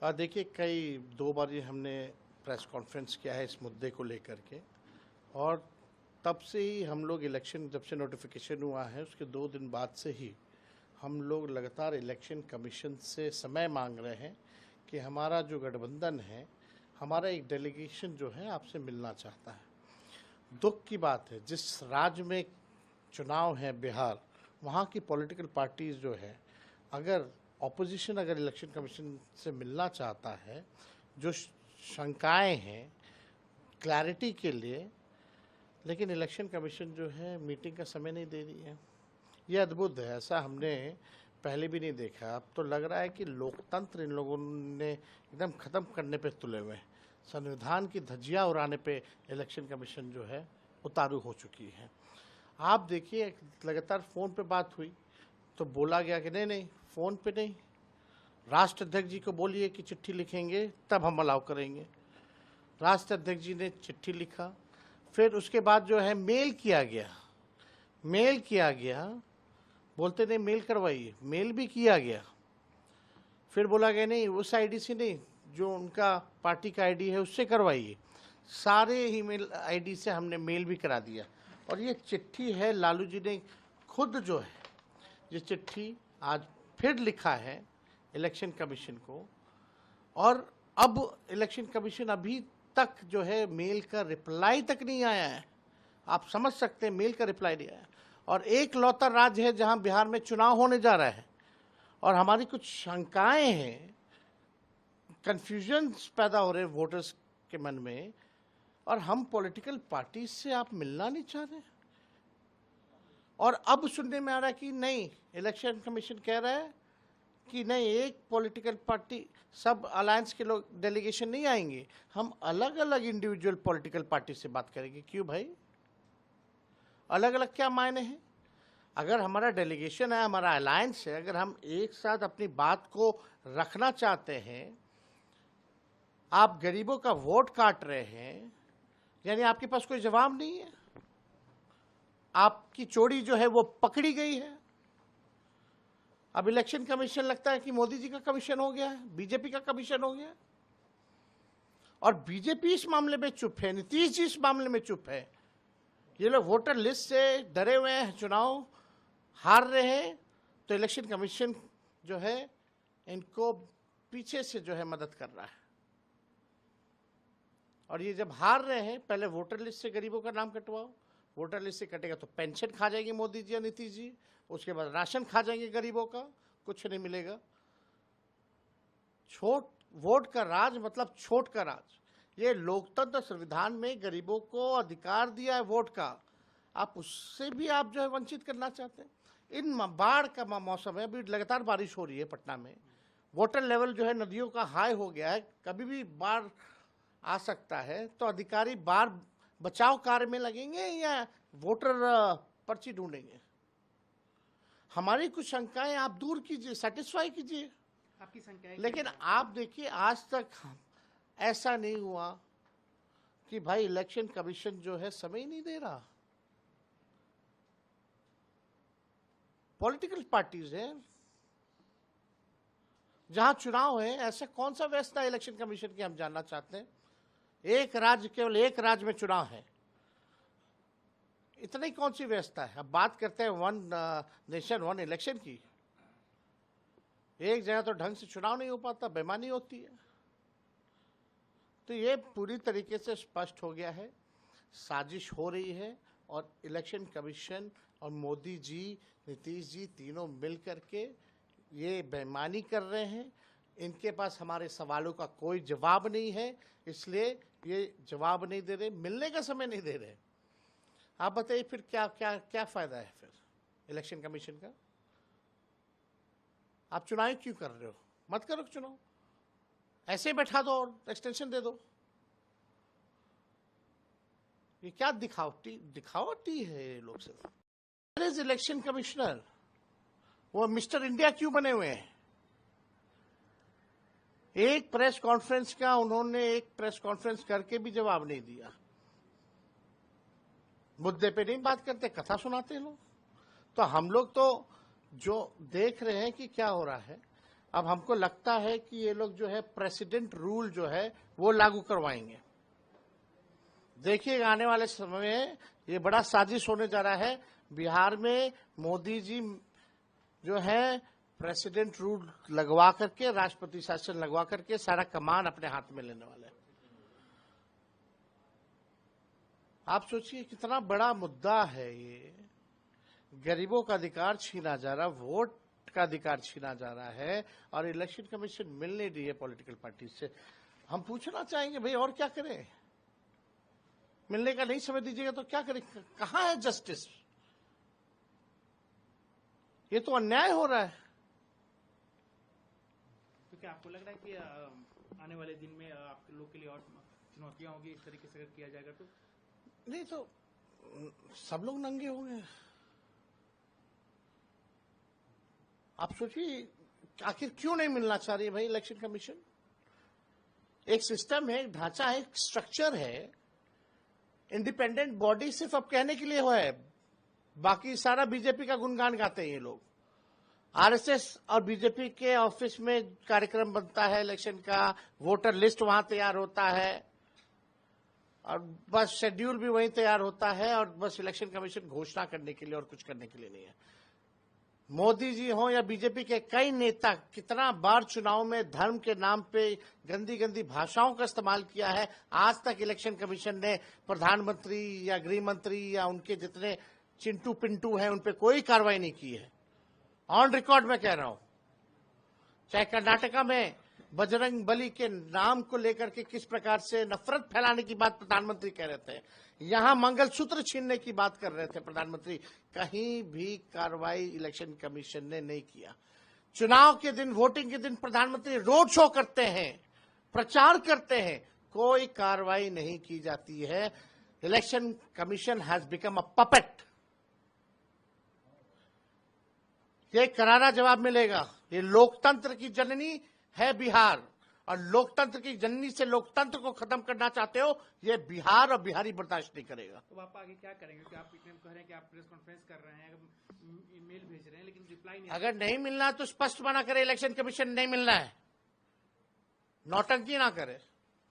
देखिए कई 2 बार ये हमने प्रेस कॉन्फ्रेंस किया है इस मुद्दे को लेकर के और तब से ही हम लोग इलेक्शन जब से नोटिफिकेशन हुआ है उसके 2 दिन बाद से ही हम लोग लगातार इलेक्शन कमीशन से समय मांग रहे हैं कि हमारा जो गठबंधन है, हमारा एक डेलीगेशन जो है आपसे मिलना चाहता है। दुख की बात है, जिस राज्य में चुनाव है बिहार, वहाँ की पॉलिटिकल पार्टीज़ जो है, अगर ऑपोजिशन अगर इलेक्शन कमीशन से मिलना चाहता है, जो शंकाएं हैं क्लैरिटी के लिए, लेकिन इलेक्शन कमीशन जो है मीटिंग का समय नहीं दे रही है। ये अद्भुत है, ऐसा हमने पहले भी नहीं देखा। अब तो लग रहा है कि लोकतंत्र इन लोगों ने एकदम ख़त्म करने पे तुले हुए हैं। संविधान की धज्जियाँ उड़ाने पे इलेक्शन कमीशन जो है उतारू हो चुकी है। आप देखिए, लगातार फ़ोन पे बात हुई तो बोला गया कि नहीं फ़ोन पे नहीं, राष्ट्र अध्यक्ष जी को बोलिए कि चिट्ठी लिखेंगे तब हम अलाउ करेंगे। राष्ट्र अध्यक्ष जी ने चिट्ठी लिखा, फिर उसके बाद जो है मेल किया गया, बोलते नहीं मेल करवाइए, मेल भी किया गया। फिर बोला गया नहीं उस आईडी से नहीं, जो उनका पार्टी का आईडी है उससे करवाइए। सारे ईमेल आईडी से हमने मेल भी करा दिया और ये चिट्ठी है लालू जी ने खुद जो है ये चिट्ठी आज फिर लिखा है इलेक्शन कमीशन को, और अब इलेक्शन कमीशन अभी तक जो है मेल का रिप्लाई तक नहीं आया है। आप समझ सकते हैं, मेल का रिप्लाई नहीं आया। और एक लौता राज्य है जहां बिहार में चुनाव होने जा रहा है और हमारी कुछ शंकाएं हैं, कन्फ्यूजन्स पैदा हो रहे हैं वोटर्स के मन में, और हम पॉलिटिकल पार्टी से आप मिलना नहीं चाह रहे। और अब सुनने में आ रहा है कि नहीं, इलेक्शन कमीशन कह रहा है कि नहीं, एक पॉलिटिकल पार्टी, सब अलायंस के लोग डेलीगेशन नहीं आएंगे, हम अलग अलग इंडिविजुअल पॉलिटिकल पार्टी से बात करेंगे। क्यों भाई, अलग अलग क्या मायने हैं? अगर हमारा डेलीगेशन है, हमारा अलायंस है, अगर हम एक साथ अपनी बात को रखना चाहते हैं, आप गरीबों का वोट काट रहे हैं, यानी आपके पास कोई जवाब नहीं है, आपकी चोरी जो है वो पकड़ी गई है। अब इलेक्शन कमीशन लगता है कि मोदी जी का कमीशन हो गया है, बीजेपी का कमीशन हो गया है, और बीजेपी इस मामले में चुप है, नीतीश जी इस मामले में चुप है। ये लोग वोटर लिस्ट से डरे हुए हैं, चुनाव हार रहे हैं, तो इलेक्शन कमीशन जो है इनको पीछे से जो है मदद कर रहा है। और ये जब हार रहे हैं, पहले वोटर लिस्ट से गरीबों का नाम कटवाओ, वोटर लिस्ट से कटेगा तो पेंशन खा जाएंगे मोदी जी या नीतीश जी, उसके बाद राशन खा जाएंगे गरीबों का, कुछ नहीं मिलेगा। छोट वोट का राज मतलब छोट का राज। ये लोकतंत्र संविधान में गरीबों को अधिकार दिया है वोट का, आप उससे भी आप जो है वंचित करना चाहते हैं। इन बाढ़ का मौसम है, अभी लगातार बारिश हो रही है पटना में, वाटर लेवल जो है नदियों का हाई हो गया है, कभी भी बाढ़ आ सकता है, तो अधिकारी बाढ़ बचाव कार्य में लगेंगे या वोटर पर्ची ढूंढेंगे? हमारी कुछ शंकाएं आप दूर कीजिए, सेटिस्फाई कीजिए आपकी शंकाएं। लेकिन आप देखिए, आज तक ऐसा नहीं हुआ कि भाई इलेक्शन कमीशन जो है समय नहीं दे रहा। पॉलिटिकल पार्टीज हैं, जहां चुनाव है, ऐसा कौन सा व्यवस्था है इलेक्शन कमीशन की, हम जानना चाहते हैं। एक राज्य, केवल एक राज्य में चुनाव है, इतनी कौन सी व्यवस्था है? अब बात करते हैं वन नेशन वन इलेक्शन की, एक जगह तो ढंग से चुनाव नहीं हो पाता, बेईमानी होती है। तो ये पूरी तरीके से स्पष्ट हो गया है, साजिश हो रही है, और इलेक्शन कमीशन और मोदी जी, नीतीश जी तीनों मिल करके ये बेईमानी कर रहे हैं। इनके पास हमारे सवालों का कोई जवाब नहीं है, इसलिए ये जवाब नहीं दे रहे, मिलने का समय नहीं दे रहे। आप बताइए फिर क्या क्या क्या फायदा है फिर इलेक्शन कमीशन का? आप चुनाव क्यों कर रहे हो? मत करो चुनाव, ऐसे बैठा दो और एक्सटेंशन दे दो। ये क्या दिखावटी है ये लोग सिर्फ। इलेक्शन कमिश्नर वो मिस्टर इंडिया क्यों बने हुए हैं? एक प्रेस कॉन्फ्रेंस का उन्होंने एक प्रेस कॉन्फ्रेंस करके भी जवाब नहीं दिया। मुद्दे पे नहीं बात करते, कथा सुनाते हैं लोग। तो हम लोग तो जो देख रहे हैं कि क्या हो रहा है, अब हमको लगता है कि ये लोग जो है प्रेसिडेंट रूल जो है वो लागू करवाएंगे। देखिएगा आने वाले समय में ये बड़ा साजिश होने जा रहा है। बिहार में मोदी जी जो है प्रेसिडेंट रूल लगवा करके, राष्ट्रपति शासन लगवा करके सारा कमान अपने हाथ में लेने वाले हैं। आप सोचिए कितना बड़ा मुद्दा है ये। गरीबों का अधिकार छीना जा रहा, वोट का अधिकार छीना जा रहा है और इलेक्शन कमीशन मिल नहीं रही है पॉलिटिकल पार्टी से। हम पूछना चाहेंगे भाई और क्या करें? मिलने का नहीं समय दीजिएगा तो क्या करें? कहां है जस्टिस? ये तो अन्याय हो रहा है। तो क्या आपको लग रहा है कि आने वाले दिन में आप लोग के लिए और चुनौतियां होगी इस तरीके से अगर किया जाएगा तो? नहीं तो सब लोग नंगे होंगे। आप सोचिए आखिर क्यों नहीं मिलना चाह रही है भाई इलेक्शन कमीशन? एक सिस्टम है, एक ढांचा है, एक स्ट्रक्चर है। इंडिपेंडेंट बॉडी सिर्फ अब कहने के लिए हुआ है, बाकी सारा बीजेपी का गुणगान गाते हैं ये लोग। आरएसएस और बीजेपी के ऑफिस में कार्यक्रम बनता है इलेक्शन का, वोटर लिस्ट वहां तैयार होता है और बस शेड्यूल भी वहीं तैयार होता है और बस इलेक्शन कमीशन घोषणा करने के लिए और कुछ करने के लिए नहीं है। मोदी जी हो या बीजेपी के कई नेता कितना बार चुनाव में धर्म के नाम पे गंदी गंदी भाषाओं का इस्तेमाल किया है। आज तक इलेक्शन कमीशन ने प्रधानमंत्री या गृह मंत्री या उनके जितने चिंटू पिंटू हैं उन पे कोई कार्रवाई नहीं की है। ऑन रिकॉर्ड में कह रहा हूं। चाहे कर्नाटका में बजरंग बली के नाम को लेकर के किस प्रकार से नफरत फैलाने की बात प्रधानमंत्री कह रहे थे, यहां मंगलसूत्र छीनने की बात कर रहे थे प्रधानमंत्री, कहीं भी कार्रवाई इलेक्शन कमीशन ने नहीं किया। चुनाव के दिन, वोटिंग के दिन प्रधानमंत्री रोड शो करते हैं, प्रचार करते हैं, कोई कार्रवाई नहीं की जाती है। Election commission has become a puppet. ये करारा जवाब मिलेगा। ये लोकतंत्र की जननी है बिहार और लोकतंत्र की जननी से लोकतंत्र को खत्म करना चाहते हो, ये बिहार और बिहारी बर्दाश्त नहीं करेगा। तो आप आगे क्या करेंगे? कि आप इतने कह रहे हैं कि आप प्रेस कॉन्फ्रेंस कर रहे हैं, ईमेल भेज रहे हैं, लेकिन रिप्लाई नहीं। अगर नहीं मिलना तो स्पष्ट मना करे इलेक्शन कमीशन नहीं मिलना है, नौटंकी ना करे।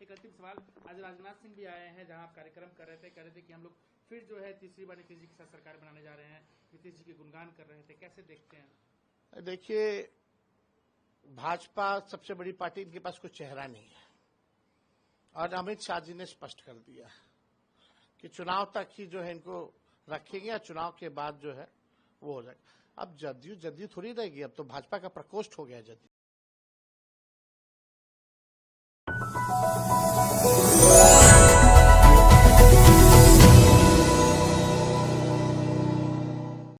एक अंतिम सवाल, आज राजनाथ सिंह भी आए हैं जहां आप कार्यक्रम कर रहे थे, कह रहे थे कि हम लोग फिर जो है तीसरी बार नीतीश जी के साथ सरकार बनाने जा रहे हैं, नीतीश जी के गुणगान कर रहे थे, कैसे देखते हैं? देखिए भाजपा सबसे बड़ी पार्टी, इनके पास कोई चेहरा नहीं है और अमित शाह जी ने स्पष्ट कर दिया कि चुनाव तक ही जो है इनको रखेंगे या चुनाव के बाद जो है वो हो जाएगा। अब जदयू थोड़ी रहेगी, अब तो भाजपा का प्रकोष्ठ हो गया जदयू।